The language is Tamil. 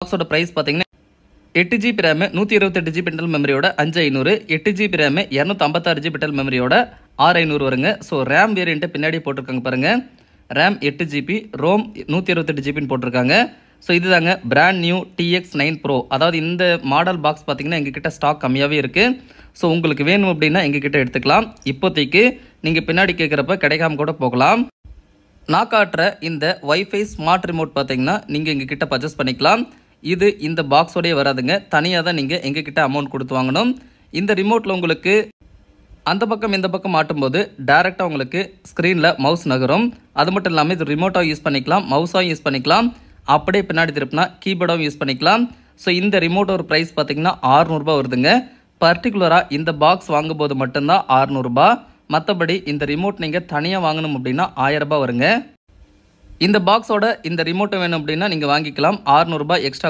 பாக்ஸோட ப்ரைஸ் பார்த்தீங்கன்னா 8GB ரேமு 128GB இன்டர்னல் மெமரியோட 5500, 8GB ரேமு 256GB இன்டர்னல் மெமரியோட 6500 வருங்க. ஸோ ரேம் வேரியண்ட்டு பின்னாடி போட்டிருக்காங்க பாருங்கள். ரேம் 8GB, ரோம் 128GBன்னு போட்டிருக்காங்க. ஸோ இதுதாங்க பிராண்ட் நியூ TX9 Pro. அதாவது இந்த மாடல் பாக்ஸ் பார்த்தீங்கன்னா எங்ககிட்ட ஸ்டாக் கம்மியாகவே இருக்குது. ஸோ உங்களுக்கு வேணும் அப்படின்னா எங்ககிட்ட எடுத்துக்கலாம். இப்போதைக்கு நீங்கள் பின்னாடி கேட்குறப்ப கிடைக்காம கூட போகலாம். நான் காட்டுற இந்த வைஃபை ஸ்மார்ட் ரிமோட் பார்த்தீங்கன்னா நீங்கள் எங்ககிட்ட பர்ச்சேஸ் பண்ணிக்கலாம். இது இந்த பாக்ஸோடய வராதுங்க, தனியாக தான் நீங்கள் எங்ககிட்ட அமௌண்ட் கொடுத்து வாங்கணும். இந்த ரிமோட்டில் உங்களுக்கு அந்த பக்கம் இந்த பக்கம் மாட்டும்போது டேரெக்டாக உங்களுக்கு ஸ்க்ரீனில் மவுஸ் நகரும். அது மட்டும் இல்லாமல் இது ரிமோட்டாக யூஸ் பண்ணிக்கலாம், மவுஸாகவும் யூஸ் பண்ணிக்கலாம், அப்படியே பின்னாடி திருப்பினா கீபோர்டாகவும் யூஸ் பண்ணிக்கலாம். ஸோ இந்த ரிமோட்டோட ப்ரைஸ் பார்த்தீங்கன்னா 600 ரூபாய் வருதுங்க. பர்டிகுலராக இந்த பாக்ஸ் வாங்கும்போது மட்டும்தான் 600 ரூபாய். மற்றபடி இந்த ரிமோட் நீங்கள் தனியாக வாங்கணும் அப்படின்னா 1000 ரூபாய் வருங்க. இந்த பாக்ஸோட இந்த ரிமோட்டை வேணும் அப்படின்னா நீங்கள் வாங்கிக்கலாம். 600 ரூபாய் எக்ஸ்ட்ரா